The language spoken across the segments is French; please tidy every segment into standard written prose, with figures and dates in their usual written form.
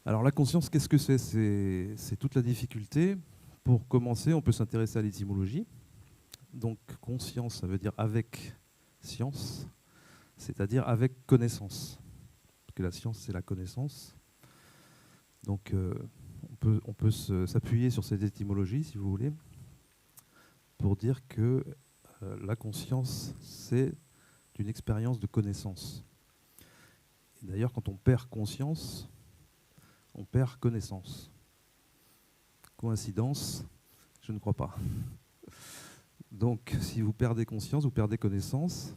Alors la conscience, qu'est-ce que c'est? C'est toute la difficulté. Pour commencer, on peut s'intéresser à l'étymologie. Donc conscience, ça veut dire avec science, c'est-à-dire avec connaissance. Parce que la science, c'est la connaissance. Donc on peut s'appuyer sur cette étymologie, si vous voulez, pour dire que la conscience, c'est une expérience de connaissance. Et d'ailleurs, quand on perd conscience, on perd connaissance. Coïncidence? Je ne crois pas. Donc, si vous perdez conscience, vous perdez connaissance,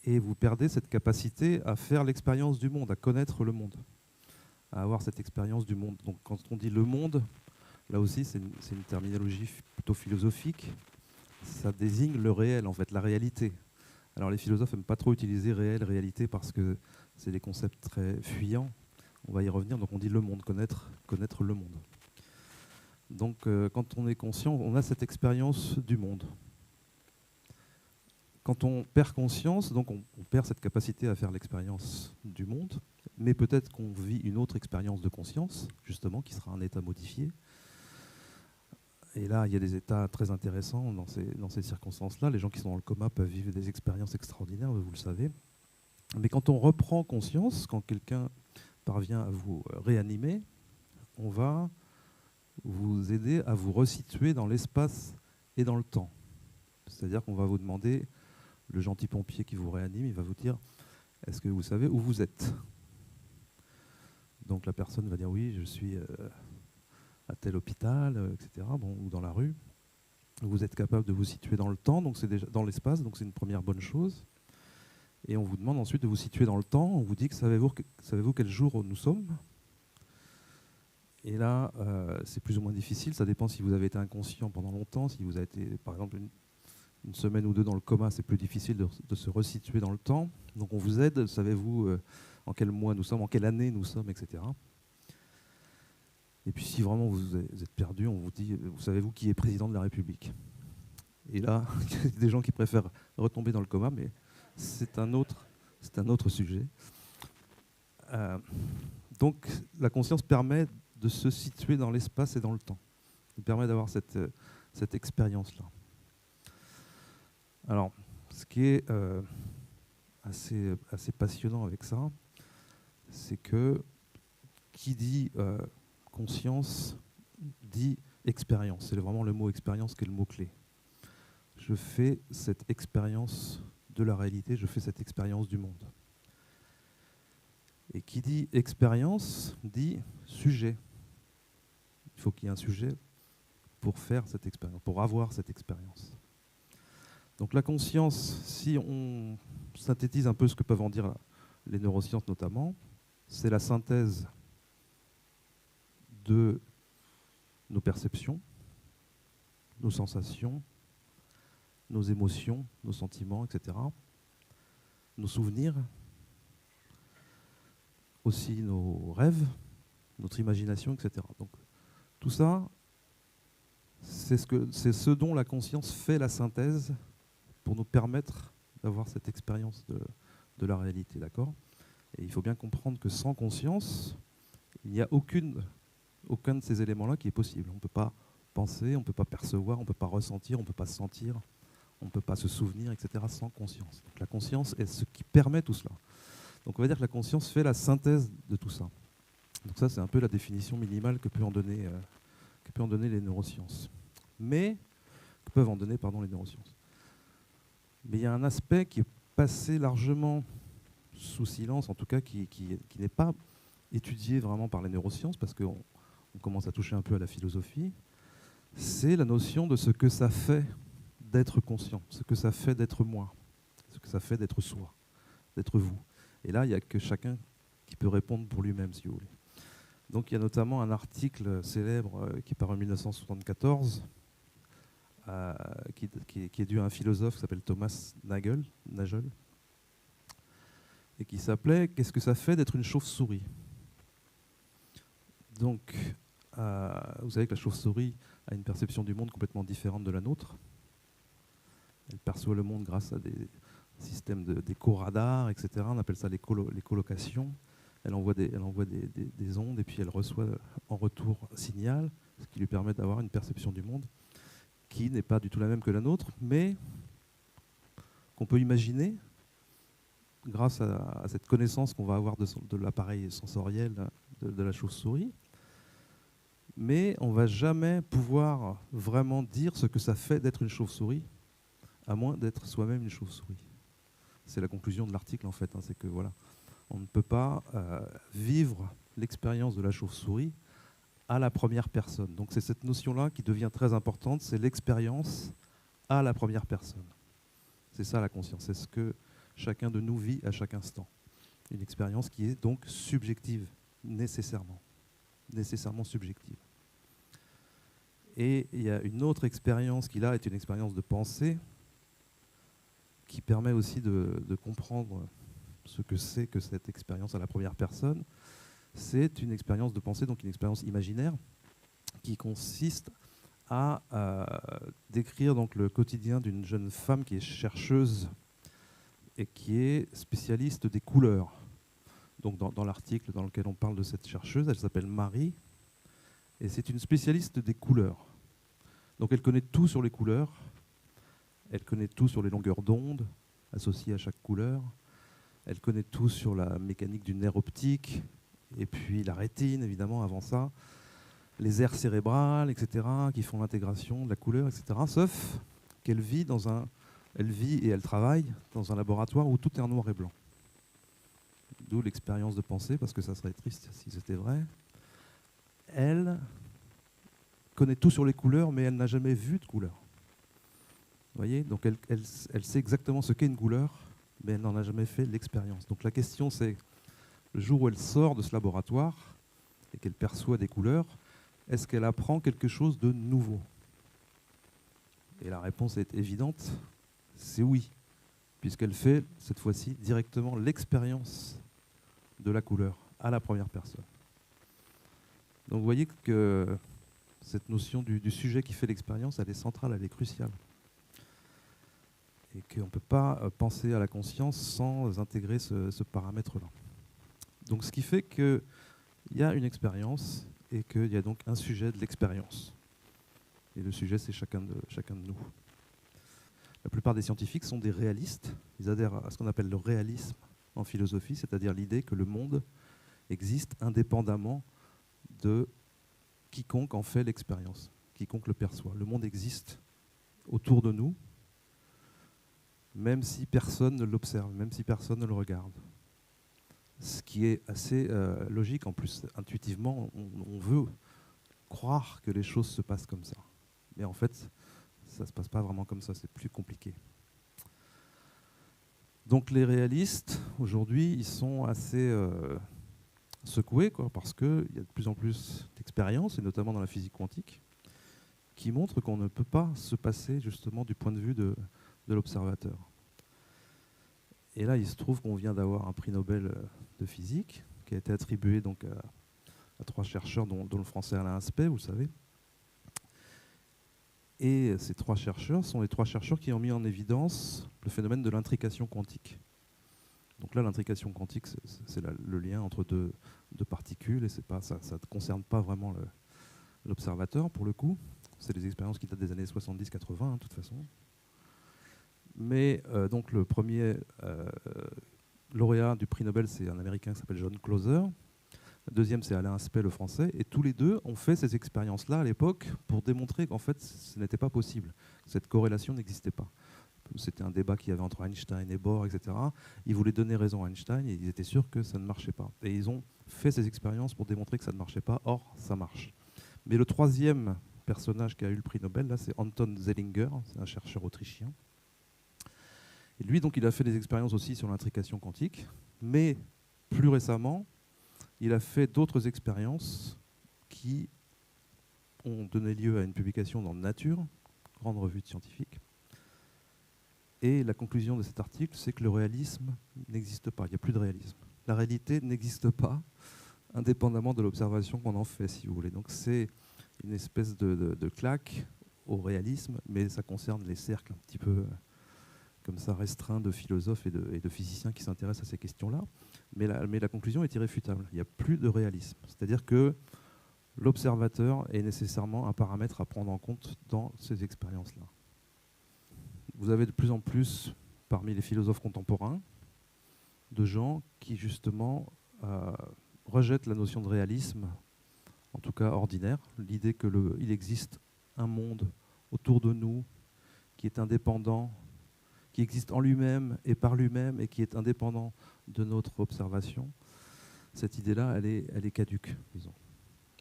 et vous perdez cette capacité à faire l'expérience du monde, à connaître le monde, à avoir cette expérience du monde. Donc, quand on dit le monde, là aussi, c'est une terminologie plutôt philosophique. Ça désigne le réel, en fait, la réalité. Alors, les philosophes n'aiment pas trop utiliser réel, réalité, parce que c'est des concepts très fuyants. On va y revenir. Donc, on dit le monde, connaître le monde. Donc, quand on est conscient, on a cette expérience du monde. Quand on perd conscience, donc on perd cette capacité à faire l'expérience du monde, mais peut-être qu'on vit une autre expérience de conscience, justement, qui sera un état modifié. Et là, il y a des états très intéressants dans ces circonstances-là. Les gens qui sont dans le coma peuvent vivre des expériences extraordinaires, vous le savez. Mais quand on reprend conscience, quand quelqu'un parvient à vous réanimer, on va vous aider à vous resituer dans l'espace et dans le temps. C'est-à-dire qu'on va vous demander, le gentil pompier qui vous réanime, il va vous dire, est-ce que vous savez où vous êtes? Donc la personne va dire, oui, je suis à tel hôpital, etc., bon, ou dans la rue. Vous êtes capable de vous situer dans le temps, donc c'est déjà dans l'espace, donc c'est une première bonne chose. Et on vous demande ensuite de vous situer dans le temps. On vous dit que savez-vous quel jour nous sommes? Et là, c'est plus ou moins difficile. Ça dépend si vous avez été inconscient pendant longtemps. Si vous avez été, par exemple, une semaine ou deux dans le coma, c'est plus difficile de se resituer dans le temps. Donc on vous aide. Savez-vous en quel mois nous sommes, en quelle année nous sommes, etc. Et puis si vraiment vous êtes perdu, on vous dit, savez-vous qui est président de la République? Et là, il y a des gens qui préfèrent retomber dans le coma, mais c'est un autre sujet. Donc la conscience permet de se situer dans l'espace et dans le temps. Il permet d'avoir cette expérience-là. Alors, ce qui est assez passionnant avec ça, c'est que qui dit conscience dit expérience. C'est vraiment le mot expérience qui est le mot-clé. Je fais cette expérience de la réalité, je fais cette expérience du monde. Et qui dit expérience dit sujet. Il faut qu'il y ait un sujet pour faire cette expérience, pour avoir cette expérience. Donc la conscience, si on synthétise un peu ce que peuvent en dire les neurosciences notamment, c'est la synthèse de nos perceptions, nos sensations, nos émotions, nos sentiments, etc., nos souvenirs, aussi nos rêves, notre imagination, etc. Donc tout ça, c'est ce dont la conscience fait la synthèse pour nous permettre d'avoir cette expérience de la réalité, d'accord? Et il faut bien comprendre que sans conscience, il n'y a aucun de ces éléments-là qui est possible. On ne peut pas penser, on ne peut pas percevoir, on ne peut pas ressentir, on ne peut pas sentir, on ne peut pas se souvenir, etc. sans conscience. Donc la conscience est ce qui permet tout cela. Donc on va dire que la conscience fait la synthèse de tout ça. Donc ça, c'est un peu la définition minimale que peuvent en donner les neurosciences. Mais, que peuvent en donner, pardon, les neurosciences. Mais il y a un aspect qui est passé largement sous silence, en tout cas qui n'est pas étudié vraiment par les neurosciences, parce qu'on commence à toucher un peu à la philosophie, c'est la notion de ce que ça fait d'être conscient, ce que ça fait d'être moi, ce que ça fait d'être soi, d'être vous. Et là, il n'y a que chacun qui peut répondre pour lui-même, si vous voulez. Donc il y a notamment un article célèbre qui est paru en 1974, qui est dû à un philosophe qui s'appelle Thomas Nagel, et qui s'appelait « Qu'est-ce que ça fait d'être une chauve-souris ?» Donc, vous savez que la chauve-souris a une perception du monde complètement différente de la nôtre. Elle perçoit le monde grâce à des systèmes d'écho-radar, etc. On appelle ça l'écholocation. Elle envoie des ondes et puis elle reçoit en retour un signal, ce qui lui permet d'avoir une perception du monde qui n'est pas du tout la même que la nôtre, mais qu'on peut imaginer grâce à cette connaissance qu'on va avoir de l'appareil sensoriel de la chauve-souris. Mais on ne va jamais pouvoir vraiment dire ce que ça fait d'être une chauve-souris, à moins d'être soi-même une chauve-souris. C'est la conclusion de l'article en fait, hein, c'est que voilà, on ne peut pas vivre l'expérience de la chauve-souris à la première personne. Donc c'est cette notion-là qui devient très importante, c'est l'expérience à la première personne. C'est ça la conscience, c'est ce que chacun de nous vit à chaque instant. Une expérience qui est donc subjective, nécessairement subjective. Et il y a une autre expérience qui là est une expérience de pensée, qui permet aussi de comprendre ce que c'est que cette expérience à la première personne. C'est une expérience de pensée, donc une expérience imaginaire, qui consiste à décrire donc le quotidien d'une jeune femme qui est chercheuse et qui est spécialiste des couleurs. Donc dans l'article dans lequel on parle de cette chercheuse, elle s'appelle Marie, et c'est une spécialiste des couleurs. Donc elle connaît tout sur les couleurs, elle connaît tout sur les longueurs d'onde associées à chaque couleur, elle connaît tout sur la mécanique du nerf optique, et puis la rétine, évidemment, avant ça, les aires cérébrales, etc., qui font l'intégration de la couleur, etc., sauf qu'elle vit elle vit et elle travaille dans un laboratoire où tout est en noir et blanc. D'où l'expérience de pensée, parce que ça serait triste si c'était vrai. Elle connaît tout sur les couleurs, mais elle n'a jamais vu de couleur. Vous voyez, donc elle sait exactement ce qu'est une couleur, mais elle n'en a jamais fait l'expérience. Donc la question c'est, le jour où elle sort de ce laboratoire et qu'elle perçoit des couleurs, est-ce qu'elle apprend quelque chose de nouveau? Et la réponse est évidente, c'est oui, puisqu'elle fait cette fois-ci directement l'expérience de la couleur à la première personne. Donc vous voyez que cette notion du sujet qui fait l'expérience, elle est centrale, elle est cruciale. Et qu'on ne peut pas penser à la conscience sans intégrer ce paramètre-là. Donc ce qui fait qu'il y a une expérience et qu'il y a donc un sujet de l'expérience. Et le sujet, c'est chacun de nous. La plupart des scientifiques sont des réalistes. Ils adhèrent à ce qu'on appelle le réalisme en philosophie, c'est-à-dire l'idée que le monde existe indépendamment de quiconque en fait l'expérience, quiconque le perçoit. Le monde existe autour de nous, même si personne ne l'observe, même si personne ne le regarde. Ce qui est assez logique en plus. Intuitivement, on veut croire que les choses se passent comme ça. Mais en fait, ça ne se passe pas vraiment comme ça, c'est plus compliqué. Donc les réalistes, aujourd'hui, ils sont assez secoués, quoi, parce qu'il y a de plus en plus d'expériences, et notamment dans la physique quantique, qui montrent qu'on ne peut pas se passer justement du point de vue de l'observateur. Et là, il se trouve qu'on vient d'avoir un prix Nobel de physique, qui a été attribué donc à 3 chercheurs, dont le français Alain Aspect, vous le savez. Et ces 3 chercheurs sont les 3 chercheurs qui ont mis en évidence le phénomène de l'intrication quantique. Donc là, l'intrication quantique, c'est le lien entre deux particules, et ça ne concerne pas vraiment l'observateur, pour le coup. C'est des expériences qui datent des années 70-80, de toute façon. Mais donc le premier lauréat du prix Nobel, c'est un Américain qui s'appelle John Clauser. Le deuxième, c'est Alain Aspect, le français. Et tous les deux ont fait ces expériences-là à l'époque pour démontrer qu'en fait, ce n'était pas possible. Cette corrélation n'existait pas. C'était un débat qu'il y avait entre Einstein et Bohr, etc. Ils voulaient donner raison à Einstein et ils étaient sûrs que ça ne marchait pas. Et ils ont fait ces expériences pour démontrer que ça ne marchait pas. Or, ça marche. Mais le troisième personnage qui a eu le prix Nobel, là, c'est Anton Zeilinger, c'est un chercheur autrichien. Et lui, donc, il a fait des expériences aussi sur l'intrication quantique, mais plus récemment, il a fait d'autres expériences qui ont donné lieu à une publication dans Nature, grande revue scientifique. Et la conclusion de cet article, c'est que le réalisme n'existe pas, il n'y a plus de réalisme. La réalité n'existe pas, indépendamment de l'observation qu'on en fait, si vous voulez. Donc c'est une espèce de claque au réalisme, mais ça concerne les cercles un petit peu comme ça restreints de philosophes et de physiciens qui s'intéressent à ces questions-là. Mais la conclusion est irréfutable. Il n'y a plus de réalisme. C'est-à-dire que l'observateur est nécessairement un paramètre à prendre en compte dans ces expériences-là. Vous avez de plus en plus, parmi les philosophes contemporains, de gens qui, justement, rejettent la notion de réalisme, en tout cas ordinaire, l'idée qu'il existe un monde autour de nous qui est indépendant, qui existe en lui-même et par lui-même et qui est indépendant de notre observation. Cette idée-là, elle est caduque, disons.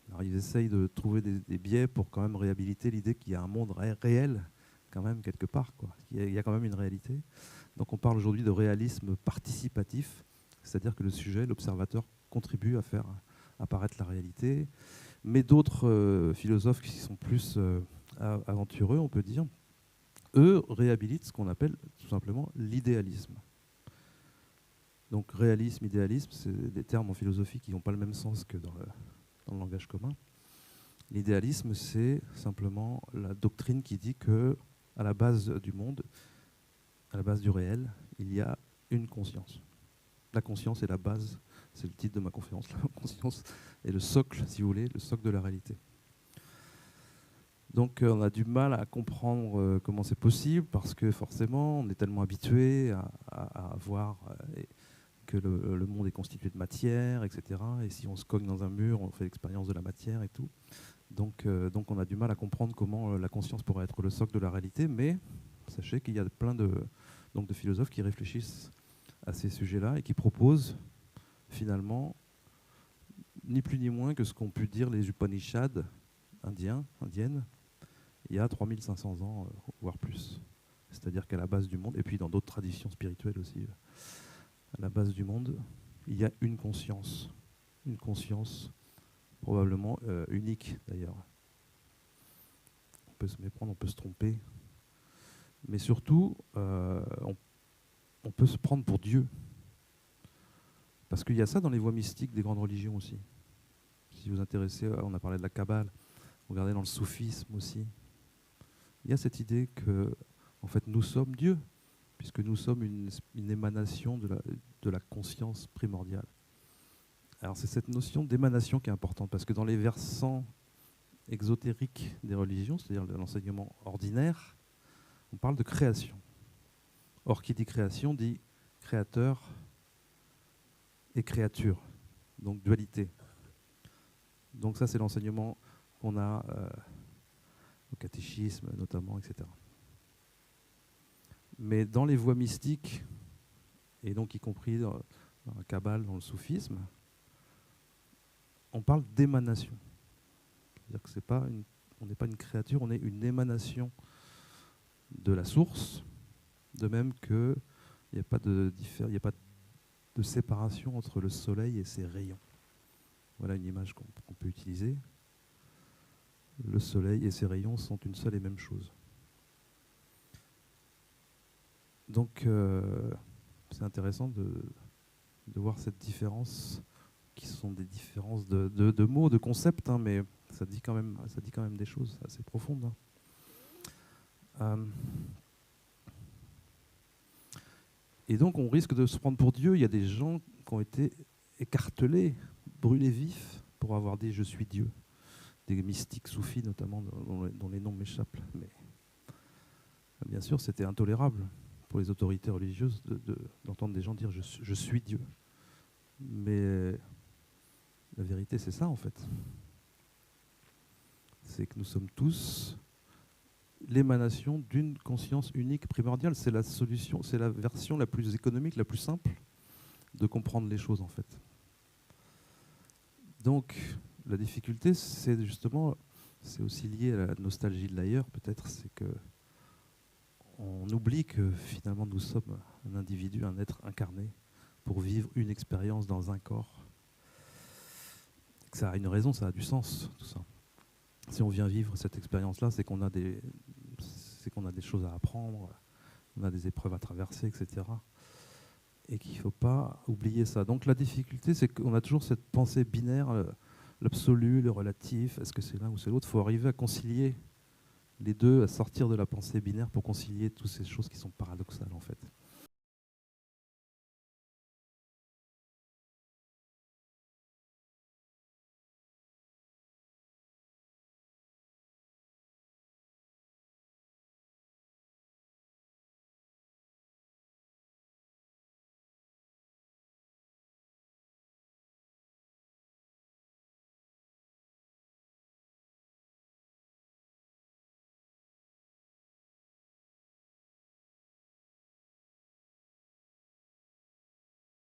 Alors, ils essayent de trouver des biais pour quand même réhabiliter l'idée qu'il y a un monde réel, quand même, quelque part, quoi. Il y a quand même une réalité. Donc on parle aujourd'hui de réalisme participatif, c'est-à-dire que le sujet, l'observateur, contribue à faire apparaître la réalité. Mais d'autres philosophes qui sont plus aventureux, on peut dire, eux réhabilitent ce qu'on appelle tout simplement l'idéalisme. Donc réalisme, idéalisme, c'est des termes en philosophie qui n'ont pas le même sens que dans le langage commun. L'idéalisme, c'est simplement la doctrine qui dit que à la base du monde, à la base du réel, il y a une conscience. La conscience est la base, c'est le titre de ma conférence, la conscience est le socle, si vous voulez, le socle de la réalité. Donc on a du mal à comprendre comment c'est possible, parce que forcément, on est tellement habitué à voir que le monde est constitué de matière, etc. Et si on se cogne dans un mur, on fait l'expérience de la matière et tout. Donc on a du mal à comprendre comment la conscience pourrait être le socle de la réalité, mais sachez qu'il y a plein de philosophes qui réfléchissent à ces sujets-là et qui proposent finalement ni plus ni moins que ce qu'ont pu dire les Upanishads indiennes, il y a 3500 ans, voire plus. C'est-à-dire qu'à la base du monde, et puis dans d'autres traditions spirituelles aussi, à la base du monde, il y a une conscience probablement unique d'ailleurs. On peut se méprendre, on peut se tromper, mais surtout, on peut se prendre pour Dieu. Parce qu'il y a ça dans les voies mystiques des grandes religions aussi. Si vous vous intéressez, on a parlé de la Kabbale, regardez dans le soufisme aussi. Il y a cette idée que, en fait, nous sommes Dieu, puisque nous sommes une émanation de la conscience primordiale. Alors c'est cette notion d'émanation qui est importante, parce que dans les versants exotériques des religions, c'est-à-dire de l'enseignement ordinaire, on parle de création. Or, qui dit création dit créateur et créature, donc dualité. Donc ça, c'est l'enseignement qu'on a au catéchisme notamment, etc. Mais dans les voies mystiques, et donc y compris dans la Kabbale, dans le soufisme, on parle d'émanation. C'est-à-dire que on n'est pas une créature, on est une émanation de la source, de même qu'il n'y a pas de séparation entre le soleil et ses rayons. Voilà une image qu'on peut utiliser. Le soleil et ses rayons sont une seule et même chose. Donc c'est intéressant de voir cette différence, qui sont des différences de mots, de concepts, hein, mais ça dit quand même des choses assez profondes. Hein. Et donc on risque de se prendre pour Dieu. Il y a des gens qui ont été écartelés, brûlés vifs pour avoir dit « je suis Dieu ». Des mystiques soufis notamment, dont les noms m'échappent. Mais bien sûr, c'était intolérable pour les autorités religieuses d'entendre des gens dire « je suis Dieu ». Mais la vérité, c'est ça en fait. C'est que nous sommes tous l'émanation d'une conscience unique primordiale. C'est la solution, c'est la version la plus économique, la plus simple de comprendre les choses en fait. Donc la difficulté, c'est aussi lié à la nostalgie de l'ailleurs peut-être, c'est que on oublie que finalement nous sommes un individu, un être incarné pour vivre une expérience dans un corps. Que ça a une raison, ça a du sens, tout ça. Si on vient vivre cette expérience-là, c'est qu'on a des choses à apprendre, on a des épreuves à traverser, etc. Et qu'il ne faut pas oublier ça. Donc la difficulté, c'est qu'on a toujours cette pensée binaire, l'absolu, le relatif, est-ce que c'est l'un ou c'est l'autre. Il faut arriver à concilier les deux, à sortir de la pensée binaire pour concilier toutes ces choses qui sont paradoxales en fait.